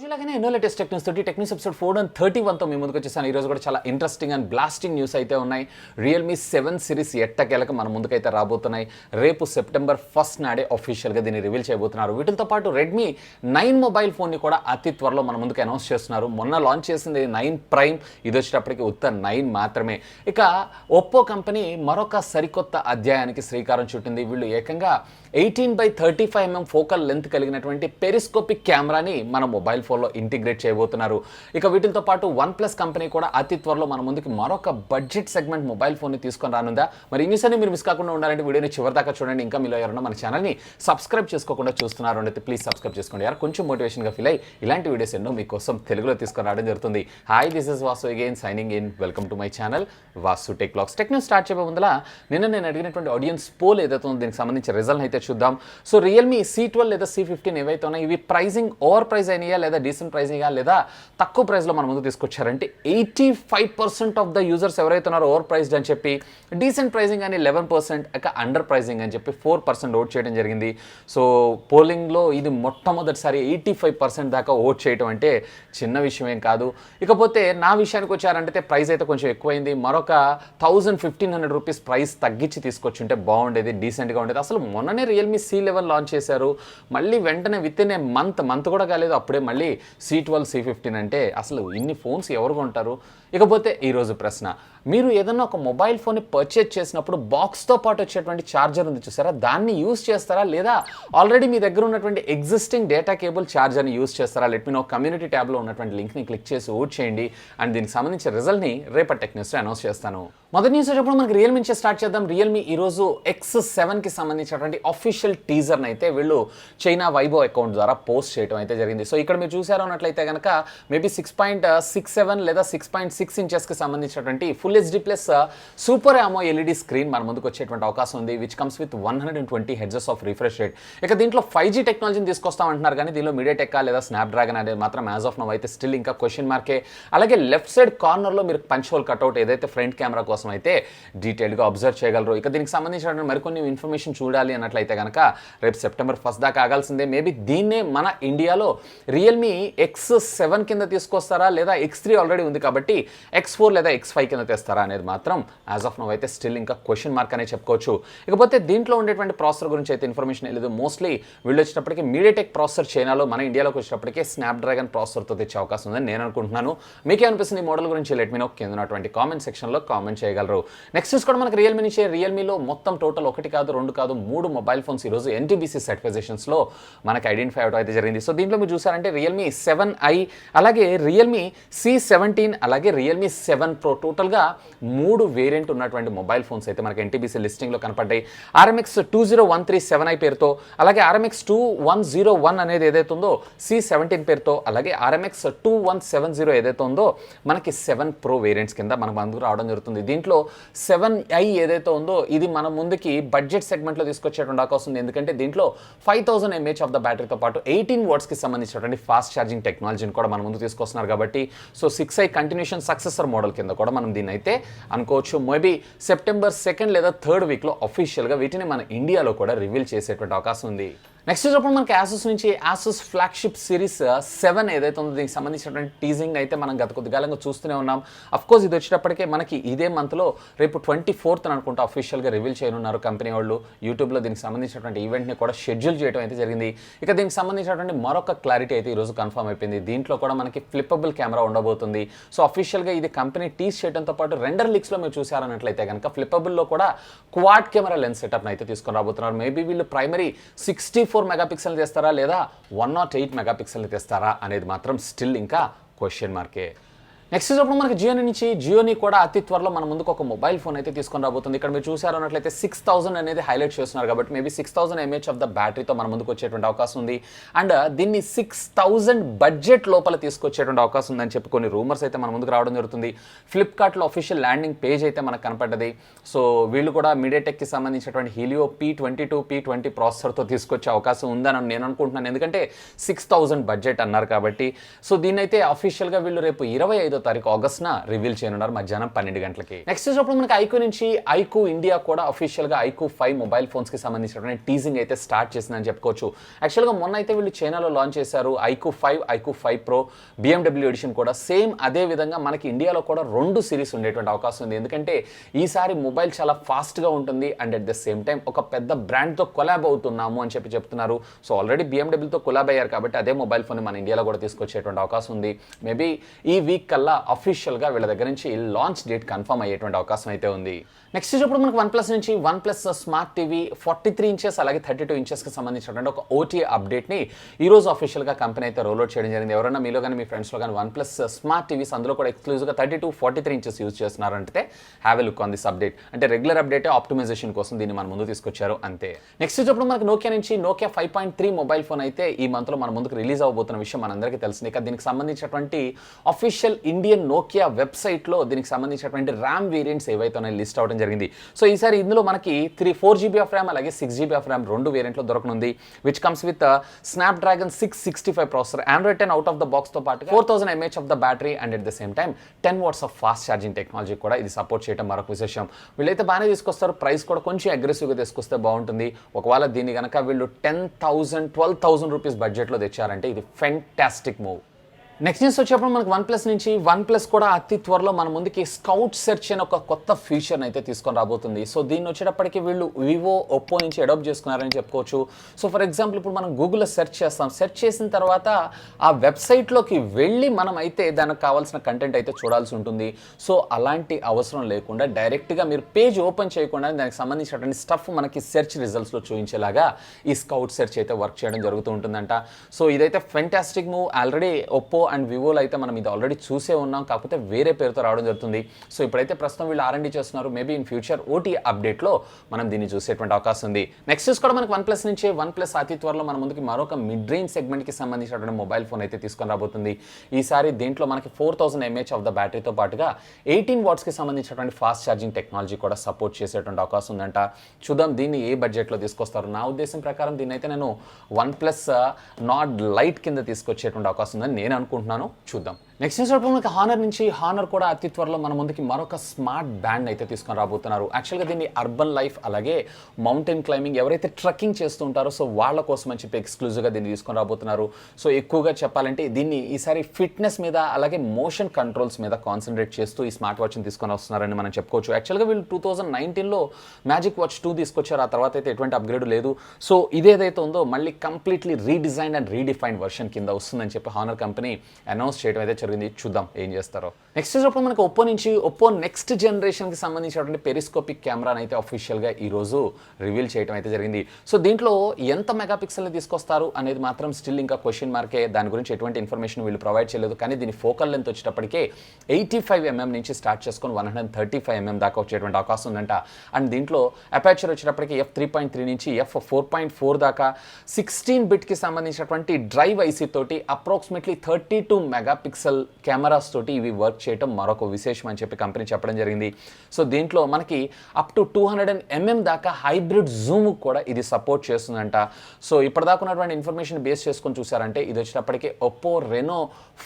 రోజులాగానే ఎన్నో latest tech news తోటి tech news episode 431తో మీ ముందుకు వచ్చేసాను. ఈరోజు కూడా చాలా ఇంట్రెస్టింగ్ అండ్ బ్లాస్టింగ్ న్యూస్ అయితే ఉన్నాయి. రియల్మీ 7 సిరీస్ ఎట్టకేలకు మన ముందుకైతే రాబోతున్నాయి. రేపు సెప్టెంబర్ 1 నాడే అఫీషియల్గా దీన్ని రివీల్ చేయబోతున్నారు. వీటితో పాటు రెడ్మీ 9 మొబైల్ ఫోన్ని కూడా అతి త్వరలో మన ముందుకు అనౌన్స్ చేస్తున్నారు. మొన్న లాంచ్ చేసింది 9 ప్రైమ్, ఇది వచ్చేటప్పటికి ఉత్త 9 మాత్రమే. ఇక ఒప్పో కంపెనీ మరొక సరికొత్త అధ్యాయానికి శ్రీకారం చుట్టింది. వీళ్ళు ఏకంగా 18x35mm ఫోకల్ లెంత్ కలిగినటువంటి పెరిస్కోపిక్ కెమెరాని మన మొబైల్ ఫోన్లో ఇంటిగ్రేట్ చేయబోతున్నారు. ఇక వీటితో పాటు OnePlus కంపెనీ కూడా అతి త్వరలో మన ముందుకి మరొక బడ్జెట్ సెగ్మెంట్ మొబైల్ ఫోన్ని తీసుకొని రానుందా? మరి ఈ న్యూస్ అని మీరు మిస్ కాకుండా ఉండాలంటే వీడియోని చివరి దాకా చూడండి. ఇంకా మీలో ఎవరైనా మన ఛానల్ని సబ్స్క్రైబ్ చేసుకోకుండా చూస్తున్నారు అంటే ప్లీజ్ సబ్స్క్రైబ్ చేసుకోండి. యార్ కొంచెం మోటివేషన్గా ఫీల్ అయ్యి ఇలాంటి వీడియోస్ ఎన్నో మీకోసం తెలుగులో తీసుకొని రావడం జరుగుతుంది. Hi, this is Vasu again signing in. Welcome to my channel Vasu tech blogs. Tech news start చేయబోయే ముందర నేను అడిగినటువంటి ఆడియన్స్ పోల్ ఏదైతే ఉందో దీనికి సంబంధించిన రిజల్ట్ అయితే చూద్దాం. సో రియల్మీ C12 లేదా C15 ఏవైతే ఉన్నాయో ఇవి ప్రైజింగ్ ఓవర్ ప్రైజ్ అయినాయా లేదా డీసెంట్ ప్రైజ్ అయ్యా లేదా తక్కువ ప్రైస్లో మన ముందు తీసుకొచ్చారంటే 85% ఆఫ్ ద యూజర్స్ ఎవరైతే ఉన్నారో ఓవర్ ప్రైజ్డ్ అని చెప్పి, డీసెంట్ ప్రైజింగ్ అని 11%, ఇక అండర్ ప్రైజింగ్ అని చెప్పి 4% ఓట్ చేయడం జరిగింది. సో పోలింగ్లో ఇది మొట్టమొదటిసారి 85% దాకా ఓట్ చేయడం అంటే చిన్న విషయం ఏం కాదు. ఇకపోతే నా విషయానికి వచ్చారంటే ప్రైస్ అయితే కొంచెం ఎక్కువైంది. మరొక 1500 రూపీస్ ప్రైస్ తగ్గించి తీసుకొచ్చుంటే బాగుండేది, డీసెంట్గా ఉండేది. అసలు మొన్ననే రియల్మీ C11 లాంచ్ చేశారు, మళ్ళీ వెంటనే విత్ ఇన్ ఏ మంత్ కూడా కాలేదు అప్పుడే మళ్ళీ C12 C15 అంటే అసలు ఇన్ని ఫోన్స్ ఎవరు కొంటారు? ఇకపోతే ఈరోజు ప్రశ్న, మీరు ఏదన్నా ఒక మొబైల్ ఫోన్ని పర్చేజ్ చేసినప్పుడు బాక్స్తో పాటు వచ్చేటువంటి ఛార్జర్ ఉంది చూసారా, దాన్ని యూజ్ చేస్తారా లేదా ఆల్రెడీ మీ దగ్గర ఉన్నటువంటి ఎగ్జిస్టింగ్ డేటా కేబుల్ ఛార్జర్ని యూజ్ చేస్తారా? Let me know. కమ్యూనిటీ ట్యాబ్లో ఉన్నటువంటి లింక్ని క్లిక్ చేసి ఓట్ చేయండి అండ్ దీనికి సంబంధించిన రిజల్ట్ని రేపటి టెక్ న్యూస్లో అనౌన్స్ చేస్తాను. మొదటి న్యూస్ వచ్చేప్పుడు మనకి రియల్మీ నుంచి స్టార్ట్ చేద్దాం. రియల్మీ ఈరోజు X7కి సంబంధించినటువంటి అఫీషియల్ టీజర్ని అయితే వీళ్ళు చైనా వైబో అకౌంట్ ద్వారా పోస్ట్ చేయడం అయితే జరిగింది. సో ఇక్కడ మీరు చూసారు అన్నట్లయితే కనుక మేబీ 6.67 లేదా 6.6 ఇంచెస్కి సంబంధించినటువంటి full HD plus super AMOLED LED screen మన ముందుకు వచ్చేటువంటి అవకాశం ఉంది, which comes with 120 hertz of refresh rate. ఇక దీంట్లో 5G టెక్నాలజీని తీసుకొస్తామంటున్నారు, కానీ దీనిలో మీడియాటెక్ లేదా స్నాప్డ్రాగన్ అనేది మాత్రం యాజ్ ఆఫ్ నౌ అయితే స్టిల్ ఇంకా క్వశ్చన్ మార్కే. అలాగే లెఫ్ట్ సైడ్ కార్నర్లో మీరు పంచ్ హోల్ కట్అవుట్ ఏదైతే ఫ్రంట్ కెమెరా కోసం అయితే డీటెయిల్గా అబ్జర్వ్ చేయగలరు. ఇక దీనికి సంబంధించిన మరికొన్ని ఇన్ఫర్మేషన్ చూడాలి అన్నట్లయితే కనుక రేపు సెప్టెంబర్ 1 దాకా ఆగాల్సిందే. మేబీ దీన్నే మన ఇండియాలో రియల్మీ X7 కింద తీసుకొస్తారా లేదా X3 ఆల్రెడీ ఉంది కాబట్టి X4 లేదా X5 కింద తెస్తారా అనేది మాత్రం యాజ్ ఆఫ్ నౌ అయితే స్టిల్ ఇంకా క్వశ్చన్ మార్క్ అనే చెప్పుకోవచ్చు. ఇకపోతే దీంట్లో ఉండేటువంటి ప్రాసెసర్ గురించి అయితే ఇన్ఫర్మేషన్ లేదు. మోస్ట్లీ వీళ్ళు వచ్చేటప్పటికి మీడియాటెక్ ప్రాసెసర్ చైనాలో, మన ఇండియాలోకి వచ్చేటప్పటికి స్నాప్డ్రాగన్ ప్రాసెసర్తో తెచ్చే అవకాశం ఉందని నేను అనుకుంటున్నాను. మీకే అనిపిస్తుంది ఈ మోడల్ గురించి? లెట్ మీ నో కింద ఉన్నటువంటి కామెంట్ సెక్షన్లో కామెంట్ చేయగలరు. నెక్స్ట్ చూసుకోవడం మనకి రియల్మీ నుంచి. రియల్మీలో మొత్తం టోటల్ 1 కాదు 2 కాదు 3 మొబైల్ ఫోన్స్ ఈరోజు NTBC సర్టిఫికేషన్స్లో మనకి ఐడెంటిఫై అవడం అయితే జరిగింది. సో దీంట్లో మీరు చూసారంటే రియల్మీ 7i, అలాగే రియల్మీ C17, అలాగే రియల్మీ 7 Pro, టోటల్గా 3 వేరియంట్ ఉన్నటువంటి మొబైల్ ఫోన్స్ అయితే మనకి NTBC లిస్టింగ్లో కనపడ్డాయి. RMX 20137i పేరుతో, అలాగే RMX 2101 అనేది ఏదైతే ఉందో C17 పేరుతో, అలాగే RMX 2170 ఏదైతే ఉందో మనకి 7 Pro వేరియంట్స్ కింద మనకు ముందుకు రావడం జరుగుతుంది. దీంట్లో 7i ఏదైతే ఉందో ఇది మన ముందుకి బడ్జెట్ సెగ్మెంట్లో తీసుకొచ్చేటువంటి అవకాశం ఉంది. ఎందుకంటే దీంట్లో 5000 mAh ఆఫ్ ద బ్యాటరీతో పాటు 18 వాట్స్కి సంబంధించినటువంటి ఫాస్ట్ ఛార్జింగ్ టెక్నాలజీని కూడా మన ముందు తీసుకొస్తున్నారు కాబట్టి so 6i continuation successor model కింద కూడా మనం దీన్ని అయితే అనుకోవచ్చు. మేబీ సెప్టెంబర్ 2 లేదా 3rd వీక్లో అఫీషియల్గా వీటిని మన ఇండియాలో కూడా రివీల్ చేసేటువంటి అవకాశం ఉంది. నెక్స్ట్ చూసినప్పుడు మనకి ఆసూస్ నుంచి ఆసూస్ ఫ్లాగ్షిప్ సిరీస్ 7 ఏదైతే ఉందో దీనికి సంబంధించినటువంటి టీజింగ్ అయితే మనం గత కొద్దికాలంగా చూస్తూనే ఉన్నాం. అఫ్కోర్స్ ఇది వచ్చేటప్పటికే మనకి ఇదే మంత్లో రేపు 24th అనుకుంటా అఫీషియల్గా రివీల్ చేయనున్నారు కంపెనీ వాళ్ళు. యూట్యూబ్లో దీనికి సంబంధించినటువంటి ఈవెంట్ని కూడా షెడ్యూల్ చేయడం అయితే జరిగింది. ఇక దీనికి సంబంధించినటువంటి మరొక క్లారిటీ అయితే ఈరోజు కన్ఫర్మ్ అయిపోయింది. దీంట్లో కూడా మనకి ఫ్లిప్పబుల్ కెమెరా ఉండబోతుంది. సో అఫీషియల్గా ఇది కంపెనీ టీజ్ చేయడంతో పాటు రెండర్ లీక్స్లో మీరు చూసారన్నట్లయితే కనుక ఫ్లిప్పబుల్లో కూడా క్వాడ్ కెమెరా లెన్స్ సెటప్ని అయితే తీసుకొని రాబోతున్నారు. మేబీ వీళ్ళు ప్రైమరీ 64 మెగాపిక్సెల్ తెస్తారా లేదా 108 మెగాపిక్సెల్ తెస్తారా అనేది మాత్రం స్టిల్ ఇంకా క్వశ్చన్ మార్కే. నెక్స్ట్ చూసినప్పుడు మనకి జియోని కూడా అతి త్వరలో మన ముందుకు ఒక మొబైల్ ఫోన్ అయితే తీసుకొని రాబోతుంది. ఇక్కడ మీరు చూసారు అన్నట్లయితే 6000 అనేది హైలైట్ చేస్తున్నారు కాబట్టి మేబీ 6000 mAh ఆఫ్ ద బ్యాటరీతో మన ముందుకు వచ్చేటువంటి అవకాశం ఉంది. అండ్ దీన్ని 6000 బడ్జెట్ లోపల తీసుకొచ్చేటువంటి అవకాశం ఉందని చెప్పి కొన్ని రూమర్స్ అయితే మన ముందుకు రావడం జరుగుతుంది. ఫ్లిప్కార్ట్లో అఫీషియల్ ల్యాండింగ్ పేజ్ అయితే మనకు కనపడ్డది. సో వీళ్ళు కూడా మీడియాటెక్కి సంబంధించినటువంటి హీలియో P22P20 ప్రాసెసర్తో తీసుకొచ్చే అవకాశం ఉందని నేను అనుకుంటున్నాను. ఎందుకంటే 6000 బడ్జెట్ అన్నారు కాబట్టి. సో దీన్ని అయితే అఫీషియల్గా వీళ్ళు రేపు 25వ తారీఖు ఆగస్ట్న రివీల్ చేయనున్నారు మధ్యాహ్నం 12 గంటలకి. నెక్స్ట్ చూసినప్పుడు మనకి ఐక్యూ నుంచి ఐక్యూ ఇండియా కూడా అఫీషియల్గా ఐక్యూ 5 మొబైల్ ఫోన్స్కి సంబంధించినటువంటి టీజింగ్ అయితే స్టార్ట్ చేసిందని చెప్పుకోవచ్చు. యాక్చువల్గా మొన్న అయితే వీళ్ళు చైనాలో లాంచ్ చేశారు iQOO 5, iQOO 5 Pro, BMW edition కూడా సేమ్ అదే విధంగా మనకి ఇండియాలో కూడా 2 సిరీస్ ఉండేటువంటి అవకాశం ఉంది. ఎందుకంటే ఈసారి మొబైల్ చాలా ఫాస్ట్గా ఉంటుంది and at the same time ఒక పెద్ద బ్రాండ్తో కొలాబ్ అవుతున్నాము అని చెప్తున్నారు. సో ఆల్రెడీ BMWతో కొలాబ్ అయ్యారు కాబట్టి అదే మొబైల్ ఫోన్ మన ఇండియాలో కూడా తీసుకొచ్చేటువంటి అవకాశం ఉంది. మేబీ ఈ వీక్ కల్లా అఫీషియల్గా వీళ్ళ దగ్గర నుంచి లాంచ్ డేట్ కన్ఫర్మ్ అయ్యేటువంటి అవకాశం అయితే ఉంది. నెక్స్ట్ ఇప్పుడు మనకు OnePlus నుంచి OnePlus స్మార్ట్ టీవీ 43 ఇంచెస్ అలాగే 32 ఇంచెస్కి సంబంధించినటువంటి ఒక OTA అప్డేట్ని ఈరోజు అఫీషియల్గా కంపెనీ అయితే రోల్అవుట్ చేయడం జరిగింది. ఎవరైనా మీలో కానీ మీ ఫ్రెండ్స్లో కానీ OnePlus స్మార్ట్ టీవీస్ అందులో కూడా ఎక్స్క్లూజివ్గా 32, 43 ఇంచెస్ యూజ్ చేస్తున్నారంటే have a look on this update. అంటే రెగ్యులర్ అప్డేట్ ఆప్టిమైజేషన్ కోసం దీన్ని మన ముందు తీసుకొచ్చారు అంతే. నెక్స్ట్ ఇప్పుడు మనకు నోకియా నుంచి నోకియా 5.3 మొబైల్ ఫోన్ అయితే ఈ మంత్లో మన ముందుకు రిలీజ్ అవబోతున్న విషయం మనందరికీ తెలిసింది. ఇక దీనికి సంబంధించినటువంటి అఫీషియల్ ఇండియన్ నోకియా వెబ్సైట్లో దీనికి సంబంధించినటువంటి ర్యామ్ వేరియంట్స్ ఏవైతే ఉన్నాయో లిస్ట్ అవడం జరిగింది. సో ఈసారి ఇందులో మనకి 4GB ఆఫ్ ర్యామ్ అలాగే 6GB ఆఫ్ ర్యామ్ 2 వేరియంట్లో దొరకనుంది. Which comes with Snapdragon 665 processor, Android 10 out of the బాక్స్తో పాటు 4000 mAh of the battery and at the same time 10 watts of fast charging technology కూడా ఇది సపోర్ట్ చేయడం మరొక విశేషం. వీళ్ళైతే బాగానే తీసుకొస్తారు, ప్రైస్ కూడా కొంచెం అగ్రెసివ్గా తీసుకొస్తే బాగుంటుంది. ఒకవేళ దీన్ని కనుక వీళ్ళు 10,000, 12,000 రూపీస్ బడ్జెట్లో తెచ్చారంటే ఇది ఫెంటాస్టిక్ మూవ్. నెక్స్ట్ న్యూస్ వచ్చేప్పుడు మనకు OnePlus నుంచి OnePlus కూడా అతి త్వరలో మన ముందుకి స్కౌట్ సెర్చ్ అనే ఒక కొత్త ఫీచర్ని అయితే తీసుకొని రాబోతుంది. సో దీన్ని వచ్చేటప్పటికి వీళ్ళు వివో, ఒప్పో నుంచి అడాప్ట్ చేసుకున్నారని చెప్పుకోవచ్చు. సో ఫర్ ఎగ్జాంపుల్ ఇప్పుడు మనం గూగుల్లో సెర్చ్ చేస్తాం, సెర్చ్ చేసిన తర్వాత ఆ వెబ్సైట్లోకి వెళ్ళి మనం అయితే దానికి కావాల్సిన కంటెంట్ అయితే చూడాల్సి ఉంటుంది. సో అలాంటి అవసరం లేకుండా డైరెక్ట్గా మీరు పేజ్ ఓపెన్ చేయకుండా దానికి సంబంధించినటువంటి స్టఫ్ మనకి సెర్చ్ రిజల్ట్స్లో చూపించేలాగా ఈ స్కౌట్ సెర్చ్ అయితే వర్క్ చేయడం జరుగుతూ ఉంటుందంట. సో ఇదైతే fantastic move. Already Oppo and వివోలో అయితే మనం ఇది ఆల్రెడీ చూసే ఉన్నాం, కాకపోతే వేరే పేరుతో రావడం జరుగుతుంది. సో ఇప్పుడైతే ప్రస్తుతం వీళ్ళు R&D చేస్తున్నారు. మేబీ ఇన్ ఫ్యూచర్ OTA అప్డేట్లో మనం దీన్ని చూసేటువంటి అవకాశం ఉంది. నెక్స్ట్ కూడా మనకి OnePlus నుంచి OnePlus అతి త్వరలో మన ముందుకి మరొక మిడ్ రేంజ్ సెగ్మెంట్కి సంబంధించినటువంటి మొబైల్ ఫోన్ అయితే తీసుకొని రాబోతుంది. ఈసారి దీంట్లో మనకి 4000 mAh ఆఫ్ ద బ్యాటరీతో పాటుగా 18 wattsకి సంబంధించినటువంటి ఫాస్ట్ ఛార్జింగ్ టెక్నాలజీ కూడా సపోర్ట్ చేసేటువంటి అవకాశం ఉందంట. చూద్దాం దీన్ని ఏ బడ్జెట్లో తీసుకొస్తారు. నా ఉద్దేశం ప్రకారం దీన్ని అయితే నేను OnePlus నాట్ లైట్ కింద తీసుకొచ్చేటువంటి అవకాశం ఉందని నేను అనుకుంటున్నాను. చూద్దాం. నెక్స్ట్ మనకి హానర్ నుంచి హానర్ కూడా అతి త్వరలో మన ముందుకి మరొక స్మార్ట్ బ్యాండ్ అయితే తీసుకొని రాబోతున్నారు. యాక్చువల్గా దీన్ని అర్బన్ లైఫ్ అలాగే మౌంటైన్ క్లైంబింగ్ ఎవరైతే ట్రెక్కింగ్ చేస్తూ ఉంటారో సో వాళ్ళ కోసం అని చెప్పి ఎక్స్క్లూజివ్గా దీన్ని తీసుకొని రాబోతున్నారు. సో ఎక్కువగా చెప్పాలంటే దీన్ని ఈసారి ఫిట్నెస్ మీద అలాగే మోషన్ కంట్రోల్స్ మీద కాన్సన్ట్రేట్ చేస్తూ ఈ స్మార్ట్ వాచ్ని తీసుకొని వస్తున్నారని మనం చెప్పుకోవచ్చు. యాక్చువల్గా వీళ్ళు 2019లో మ్యాజిక్ వాచ్ 2 తీసుకొచ్చారు. ఆ తర్వాత అయితే ఎటువంటి అప్గ్రేడ్ లేదు. సో ఇదేదైతే ఉందో మళ్ళీ completely redesign and redefined version కింద వస్తుందని చెప్పి హానర్ కంపెనీ అనౌన్స్ చేయడం అయితే జరిగింది. చూద్దాం ఏం చేస్తారో. నెక్స్ట్ ఇప్పుడు మనకు ఒప్పో నుంచి ఒప్పో నెక్స్ట్ జనరేషన్కి సంబంధించినటువంటి పెరిస్కోపిక్ కెమెరాని అయితే అఫీషియల్గా ఈరోజు రివీల్ చేయడం అయితే జరిగింది. సో దీంట్లో ఎంత మెగాపిక్సెల్ని తీసుకొస్తారు అనేది మాత్రం స్టిల్ ఇంకా క్వశ్చన్ మార్కే. దాని గురించి ఎటువంటి ఇన్ఫర్మేషన్ వీళ్ళు ప్రొవైడ్ చేయలేదు. కానీ దీని ఫోకల్ లెంత్ వచ్చేటప్పటికే 85 mm నుంచి స్టార్ట్ చేసుకొని 135 mm దాకా వచ్చేటువంటి అవకాశం ఉందంట. అండ్ దీంట్లో అపాచర్ వచ్చేటప్పటికి f3.3 నుంచి f4.4 దాకా 16 బిట్కి సంబంధించినటువంటి డ్రైవ్ ఐసీ తోటి అప్రాక్సిమేట్లీ 32 మెగాపిక్సెల్ కెమెరాస్ తోటి ఇవి వర్క్ చేయడం మరొక విశేషం అని చెప్పి కంపెనీ చెప్పడం జరిగింది. సో దీంట్లో మనకి అప్ టు 200 mm దాకా హైబ్రిడ్ జూమ్ కూడా ఇది సపోర్ట్ చేస్తుందంట. సో ఇప్పటిదాకా ఉన్నటువంటి ఇన్ఫర్మేషన్ బేస్ చేసుకొని చూసారంటే ఇది వచ్చేటప్పటికి ఒప్పో రెనో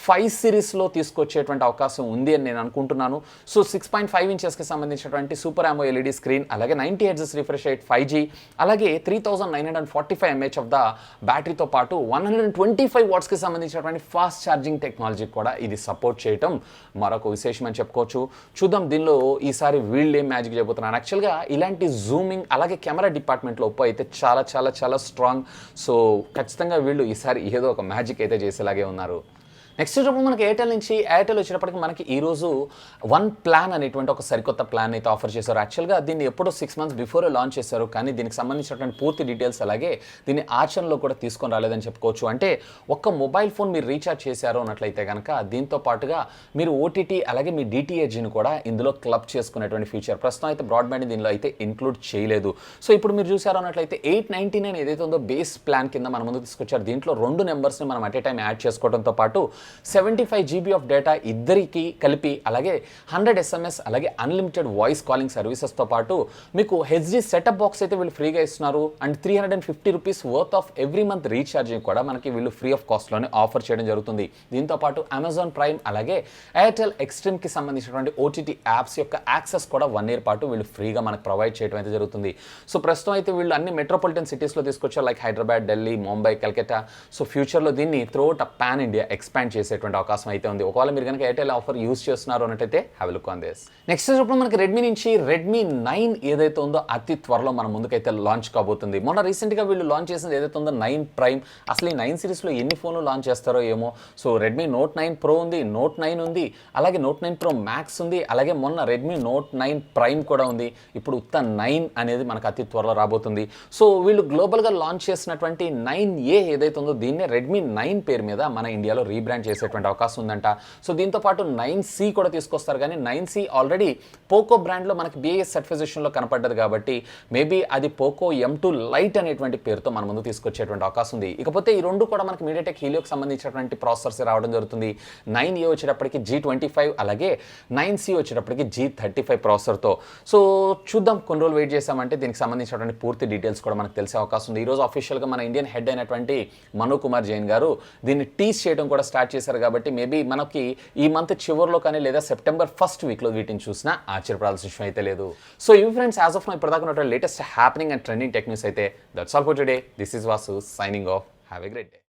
5 సిరీస్లో తీసుకొచ్చేటువంటి అవకాశం ఉంది అని నేను అనుకుంటున్నాను. సో 6.5 ఇంచెస్కి సంబంధించినటువంటి సూపర్ AMOLED ఎల్ఈడి స్క్రీన్ అలాగే 90 Hz రిఫ్రెష్ రేట్ 5G అలాగే 3945 mAh ఆఫ్ ద బ్యాటరీతో పాటు 125 wattsకి సంబంధించినటువంటి ఫాస్ట్ ఛార్జింగ్ టెక్నాలజీ కూడా ఇది సపోర్ట్ చేయటం మరొక విశేషం అని చెప్పుకోవచ్చు. చూద్దాం దీనిలో ఈసారి వీళ్ళు ఏం మ్యాజిక్ చేయబోతున్నారు. యాక్చువల్గా ఇలాంటి జూమింగ్ అలాగే కెమెరా డిపార్ట్మెంట్లో ఒప్పో అయితే చాలా చాలా చాలా స్ట్రాంగ్. సో ఖచ్చితంగా వీళ్ళు ఈసారి ఏదో ఒక మ్యాజిక్ అయితే చేసేలాగే ఉన్నారు. నెక్స్ట్ మనకి ఎయిర్టెల్ నుంచి ఎయిర్టెల్ వచ్చినప్పటికీ మనకి ఈరోజు వన్ ప్లాన్ అనేటువంటి ఒక సరికొత్త ప్లాన్ అయితే ఆఫర్ చేశారు. యాక్చువల్గా దీన్ని ఎప్పుడో 6 months బిఫోర్ లాంచ్ చేశారు. కానీ దీనికి సంబంధించినటువంటి పూర్తి డీటెయిల్స్ అలాగే దీన్ని ఆచరణలో కూడా తీసుకొని రాలేదని చెప్పుకోవచ్చు. అంటే ఒక్క మొబైల్ ఫోన్ మీరు రీఛార్జ్ చేశారు అన్నట్లయితే కనుక దీంతో పాటుగా మీరు ఓటీటీ అలాగే మీ డిటిహెచ్ని కూడా ఇందులో క్లబ్ చేసుకునేటువంటి ఫీచర్ ప్రస్తుతం అయితే బ్రాడ్బ్యాండ్ దీనిలో అయితే ఇంక్లూడ్ చేయలేదు. సో ఇప్పుడు మీరు చూసారు అన్నట్లయితే 899 ఏదైతే ఉందో బేస్ ప్లాన్ కింద మన ముందు తీసుకొచ్చారు. దీంట్లో 2 నెంబర్స్ని మనం అట్ ఏ టైం యాడ్ చేసుకోవడంతో పాటు 75 GB ఆఫ్ డేటా ఇద్దరికి కలిపి, అలాగే 100 SMS, అలాగే అన్లిమిటెడ్ వాయిస్ కాలింగ్ సర్వీసెస్తో పాటు మీకు హెచ్డి సెటప్ బాక్స్ అయితే వీళ్ళు ఫ్రీగా ఇస్తున్నారు. And 350 rupees worth of every month recharging కూడా మనకి వీళ్ళు ఫ్రీ ఆఫ్ కాస్ట్లోనే ఆఫర్ చేయడం జరుగుతుంది. దీంతో పాటు అమెజాన్ ప్రైమ్ అలాగే ఎయిర్టెల్ ఎక్స్ట్రీమ్కి సంబంధించినటువంటి ఓటీటీ యాప్స్ యొక్క యాక్సెస్ కూడా 1 year పాటు వీళ్ళు ఫ్రీగా మనకు ప్రొవైడ్ చేయడం అయితే జరుగుతుంది. సో ప్రస్తుతం అయితే వీళ్ళు అన్ని మెట్రోపాలిటన్ సిటీస్లో తీసుకొచ్చారు, లైక్ హైదరాబాద్, ఢిల్లీ, ముంబై, కల్కట్టా. సో ఫ్యూచర్లో దీన్ని త్రూఅవుట్ పాన్ ఇండియా ఎక్స్పాండ్ చేసేటువంటి అవకాశం అయితే ఉంది. ఒకవేళ మీరు కనుక ఎయిర్టెల్ ఆఫర్ యూస్ చేస్తున్నారు అన్నట్టయితే have look on this. Next ఇప్పుడు మనకి రెడ్మీ నుంచి రెడ్మీ 9 ఏదైతే ఉందో అతి త్వరలో మన ముందుకైతే లాంచ్ కాబోతుంది. మొన్న రీసెంట్గా వీళ్ళు లాంచ్ చేసింది ఏదైతే ఉందో 9 ప్రైమ్. అసలు ఈ 9 సిరీస్లో ఎన్ని ఫోన్లు లాంచ్ చేస్తారో ఏమో. సో రెడ్మీ నోట్ 9 ప్రో ఉంది, నోట్ 9 ఉంది, అలాగే నోట్ 9 ప్రో మ్యాక్స్ ఉంది, అలాగే మొన్న రెడ్మీ నోట్ 9 ప్రైమ్ కూడా ఉంది. ఇప్పుడు ఉత్త 9 అనేది మనకు అతి త్వరలో రాబోతుంది. సో వీళ్ళు గ్లోబల్గా లాంచ్ చేసినటువంటి 9A ఏదైతే ఉందో దీన్నే రెడ్మీ 9 పేరు మీద మన ఇండియాలో రీబ్రాండ్ చేసేటువంటి అవకాశం ఉందంట. సో దీంతో పాటు 9C కూడా తీసుకొస్తారు, కానీ 9C ఆల్రెడీ పోకో బ్రాండ్లో మనకి BIS సర్టిఫికేషన్లో కనపడ్డది కాబట్టి మేబీ అది పోకో M2 లైట్ అనేటువంటి పేరుతో మన ముందు తీసుకొచ్చేటువంటి అవకాశం ఉంది. ఇకపోతే ఈ రెండు కూడా మనకి మీడియాటెక్ హీలియోకి సంబంధించినటువంటి ప్రాసెసర్స్ రావడం జరుగుతుంది. 9A వచ్చేటప్పటికి G25, అలాగే 9C వచ్చేటప్పటికి G35 ప్రాసెసర్తో. సో చూద్దాం, కొన్ని రోజులు వెయిట్ చేసామంటే దీనికి సంబంధించినటువంటి పూర్తి డీటెయిల్స్ కూడా మనకు తెలిసే అవకాశం ఉంది. ఈరోజు అఫీషియల్గా మన ఇండియన్ హెడ్ అయినటువంటి మను కుమార్ జైన్ గారు దీన్ని టీస్ చేయడం కూడా స్టార్ట్ చేశారు కాబట్టి మేబీ మనకి ఈ మంత్ చివరిలో కానీ లేదా సెప్టెంబర్ 1st వీక్లో వీటిని చూసినా ఆశ్చర్యపడాల్సిన విషయం అయితే లేదు. సో ఇవి ఫ్రెండ్స్, యాజ్ ఆఫ్ నౌ ఇప్పటిదాకా latest happening and trending tech news అయితే. That's all for today. This is Vasu signing off. Have a great day.